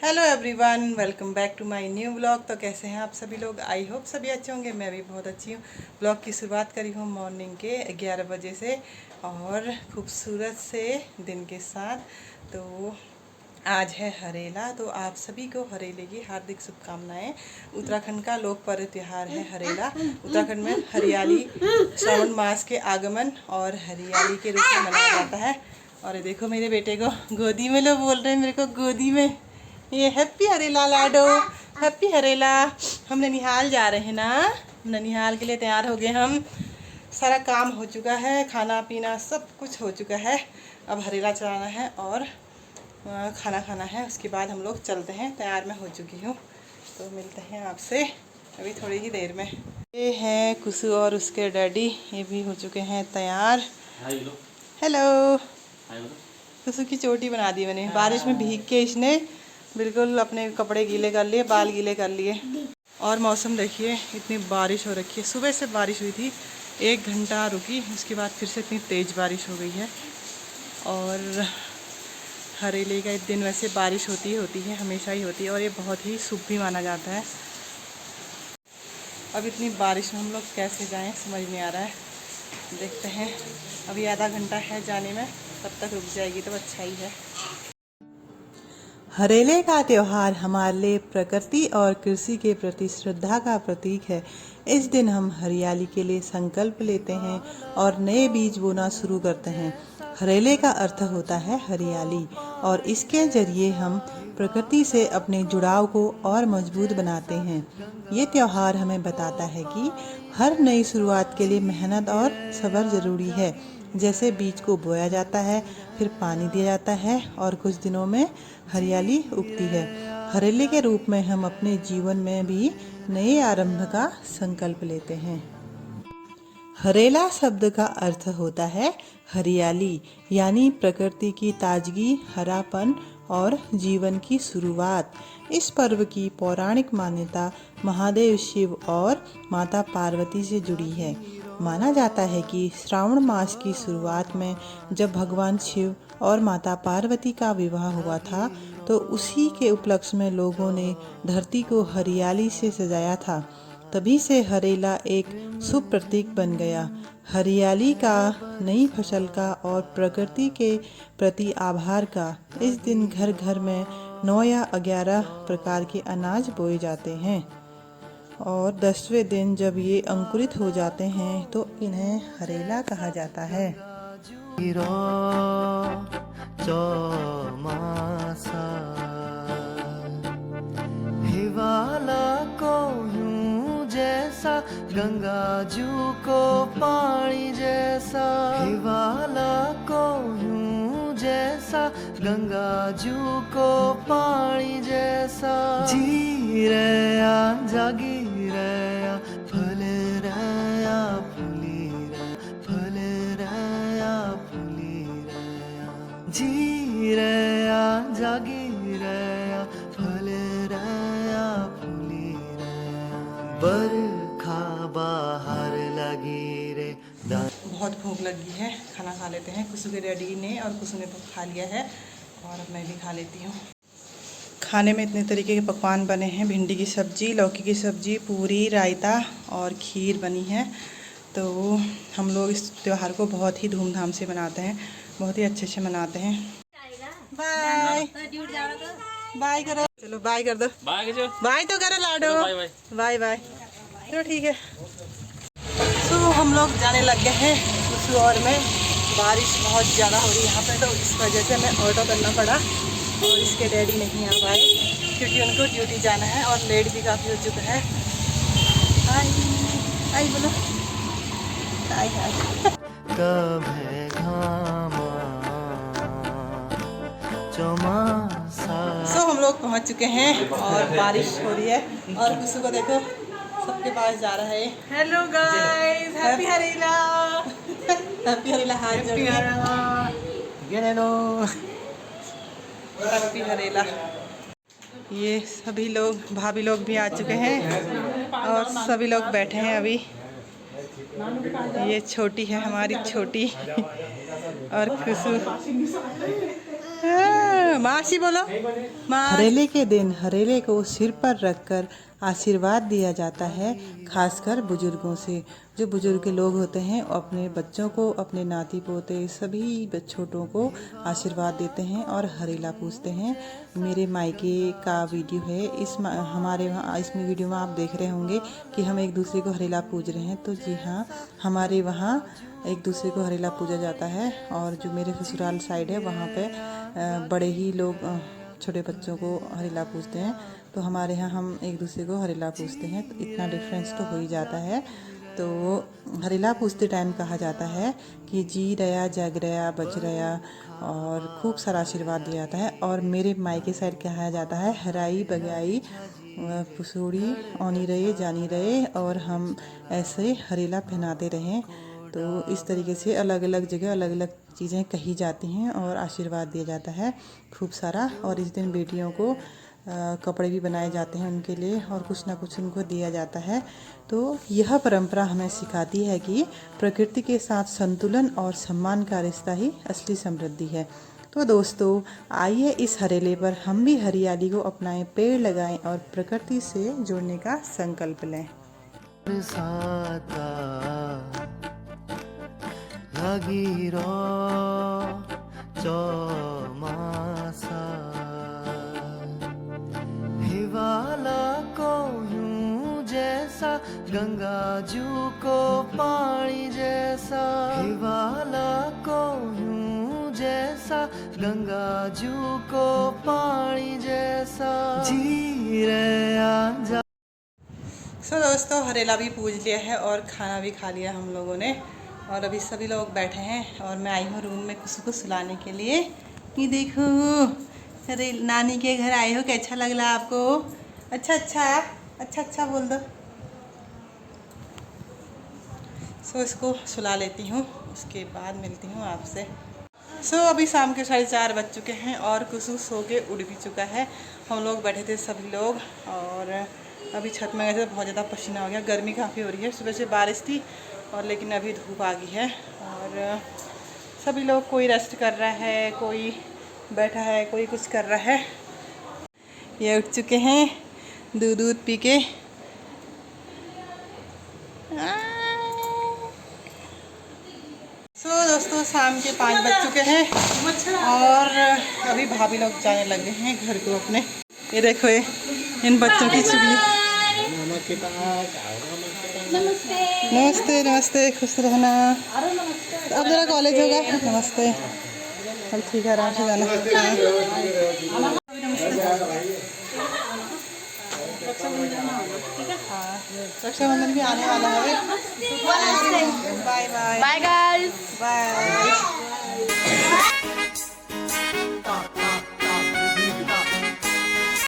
Hello everyone, welcome back to my new blog. तो कैसे हैं आप सभी लोग? आई होप सभी अच्छे होंगे। मैं भी बहुत अच्छी हूँ। ब्लॉग की शुरुआत करी हूँ मॉर्निंग के 11 बजे से और खूबसूरत से दिन के साथ। तो आज है हरेला, तो आप सभी को हरेले की हार्दिक शुभकामनाएं। उत्तराखंड का लोक पर्व त्यौहार है हरेला। उत्तराखंड में हरियाली श्रावण मास के आगमन और हरियाली के रूप में मनाया जाता है। और देखो मेरे बेटे को गोदी में लो बोल रहे हैं, मेरे को गोदी में। ये हैप्पी हरेला लाडो, हैप्पी हरेला। हम ननिहाल जा रहे हैं ना, ननिहाल के लिए तैयार हो गए हम। सारा काम हो चुका है, खाना पीना सब कुछ हो चुका है। अब हरेला चलाना है और खाना खाना है। उसके बाद हम लोग चलते हैं। तैयार मैं हो चुकी हूँ, तो मिलते हैं आपसे अभी थोड़ी ही देर में। ये है कुसु और उसके डैडी, ये भी हो चुके हैं तैयार। हेलो। कुसु की चोटी बना दी मैंने, बारिश में भीग के इसने बिल्कुल अपने कपड़े गीले कर लिए, बाल गीले कर लिए। और मौसम देखिए, इतनी बारिश हो रखी है। सुबह से बारिश हुई थी, 1 घंटा रुकी, उसके बाद फिर से इतनी तेज़ बारिश हो गई है। और हरेले का एक दिन वैसे बारिश होती है, हमेशा ही होती है, और ये बहुत ही शुभ भी माना जाता है। अब इतनी बारिश में हम लोग कैसे जाएं समझ नहीं आ रहा है। देखते हैं, अभी आधा घंटा है जाने में, तब तक रुक जाएगी तो अच्छा ही है। हरेले का त्यौहार हमारे लिए प्रकृति और कृषि के प्रति श्रद्धा का प्रतीक है। इस दिन हम हरियाली के लिए संकल्प लेते हैं और नए बीज बोना शुरू करते हैं। हरेले का अर्थ होता है हरियाली, और इसके जरिए हम प्रकृति से अपने जुड़ाव को और मजबूत बनाते हैं। ये त्यौहार हमें बताता है कि हर नई शुरुआत के लिए मेहनत और सब्र जरूरी है। जैसे बीज को बोया जाता है, फिर पानी दिया जाता है और कुछ दिनों में हरियाली उगती है। हरेले के रूप में हम अपने जीवन में भी नए आरंभ का संकल्प लेते हैं। हरेला शब्द का अर्थ होता है हरियाली, यानी प्रकृति की ताजगी, हरापन और जीवन की शुरुआत। इस पर्व की पौराणिक मान्यता महादेव शिव और माता पार्वती से जुड़ी है। माना जाता है कि श्रावण मास की शुरुआत में जब भगवान शिव और माता पार्वती का विवाह हुआ था, तो उसी के उपलक्ष्य में लोगों ने धरती को हरियाली से सजाया था। तभी से हरेला एक शुभ प्रतीक बन गया। हरियाली का, नई फसल का और प्रकृति के प्रति आभार का। इस दिन घर घर में 9 या 11 प्रकार के अनाज बोए जाते हैं, और 10वें दिन जब ये अंकुरित हो जाते हैं तो इन्हें हरेला कहा जाता है। हिवाला को यूं जैसा, गंगा जू को पानी जैसा। हिवाला को यूं जैसा, गंगा जू को पानी जैसा। जी रया जागी रया, फल रया फुली रया, फल रया फुली रया। जी रया जागी रया, फल रया फुली रया। बरखा बाहर लगी रे। बहुत भूख लगी है, खाना खा लेते हैं। कुसु के डैडी ने और कुसु ने तो खा लिया है, और अब मैं भी खा लेती हूँ। खाने में इतने तरीके के पकवान बने हैं। भिंडी की सब्जी, लौकी की सब्जी, पूरी, रायता और खीर बनी है। तो हम लोग इस त्यौहार को बहुत ही धूमधाम से मनाते हैं, बहुत ही अच्छे से मनाते हैं। बाय बाय करो, चलो बाय कर दो। बाय तो करो लाडो, बाय बाय। चलो ठीक है। तो हम लोग जाने लग गए हैं कुसु और मैं। बारिश बहुत ज़्यादा हो रही है यहाँ पे, तो इस वजह से हमें ऑटो करना पड़ा। और इसके डैडी नहीं आ पाए क्योंकि उनको ड्यूटी जाना है, और लेट भी काफ़ी हो चुका है। हाय हाय बोलो, हाय हाय। कब है घामा चौमासा। सो हम लोग पहुँच चुके हैं और बारिश हो रही है, और कुसु को देखो सबके पास जा रहा है। Hello guys, happy Harela. Happy Harela, हाथ जोड़ हैप्पी हरेला। ये सभी लोग, भाभी लोग भी आ चुके हैं, और सभी लोग बैठे हैं अभी। ये छोटी है हमारी छोटी, और खुशू मासी बोलो हरेले के दिन हरेले को सिर पर रखकर आशीर्वाद दिया जाता है, खासकर बुजुर्गों से। जो बुजुर्ग लोग होते हैं अपने बच्चों को, अपने नाती पोते सभी छोटों को आशीर्वाद देते हैं और हरेला पूजते हैं। मेरे मायके का वीडियो है, हमारे वहाँ इसमें वीडियो में आप देख रहे होंगे कि हम एक दूसरे को हरेला पूज रहे हैं। तो जी हाँ, हमारे वहाँ एक दूसरे को हरेला पूजा जाता है। और जो मेरे ससुराल साइड है वहाँ पे बड़े ही लोग छोटे बच्चों को हरेला पूजते हैं। तो हमारे यहाँ हम एक दूसरे को हरेला पूजते हैं, तो इतना डिफरेंस तो हो ही जाता है। तो हरेला पूजते टाइम कहा जाता है कि जी रया जग रया बच रया, और खूब सारा आशीर्वाद दिया जाता है। और मेरे मायके साइड कहा जाता है हराई बगाई पुसूड़ी औनी रहे जानी रहे, और हम ऐसे हरेला पहनाते रहें। तो इस तरीके से अलग अलग जगह अलग अलग चीज़ें कही जाती हैं और आशीर्वाद दिया जाता है खूब सारा। और इस दिन बेटियों को कपड़े भी बनाए जाते हैं उनके लिए, और कुछ ना कुछ उनको दिया जाता है। तो यह परंपरा हमें सिखाती है कि प्रकृति के साथ संतुलन और सम्मान का रिश्ता ही असली समृद्धि है। तो दोस्तों, आइए इस हरेले पर हम भी हरियाली को अपनाएं, पेड़ लगाएं और प्रकृति से जुड़ने का संकल्प लें। लगी रो चौमासा हिवाला को यूं जैसा गंगा जू को पानी जैसा, हिवाला को यूं जैसा गंगा जू को पानी जैसा, जी रहा जा। दोस्तों, हरेला भी पूज लिया है और खाना भी खा लिया हम लोगों ने, और अभी सभी लोग बैठे हैं और मैं आई हूँ रूम में किसी को सुलाने के लिए। ये देखो, अरे नानी के घर आए हो, कैसा लग रहा आपको? अच्छा अच्छा अच्छा अच्छा बोल दो। इसको सुला लेती हूँ, उसके बाद मिलती हूँ आपसे। अभी शाम के 4:30 बज चुके हैं और कुसु सो के उड़ भी चुका है। हम लोग बैठे थे सभी लोग, और अभी छत में गए थे, बहुत ज़्यादा पसीना हो गया, गर्मी काफ़ी हो रही है। सुबह से बारिश थी और लेकिन अभी धूप आ गई है। और सभी लोग, कोई रेस्ट कर रहा है, कोई बैठा है, कोई कुछ कर रहा है। ये उठ चुके हैं दूध पी के। दोस्तों, शाम के 5 बज चुके हैं और अभी भाभी लोग जाने लगे हैं घर को अपने। ये देखो, ये इन बच्चों की चुगली। नमस्ते नमस्ते, खुश रहना। अब जरा कॉलेज होगा। नमस्ते। अब ठीक है, आराम से जाना। रक्षाबंधन भी आने वाला है। Bye bye bye guys bye.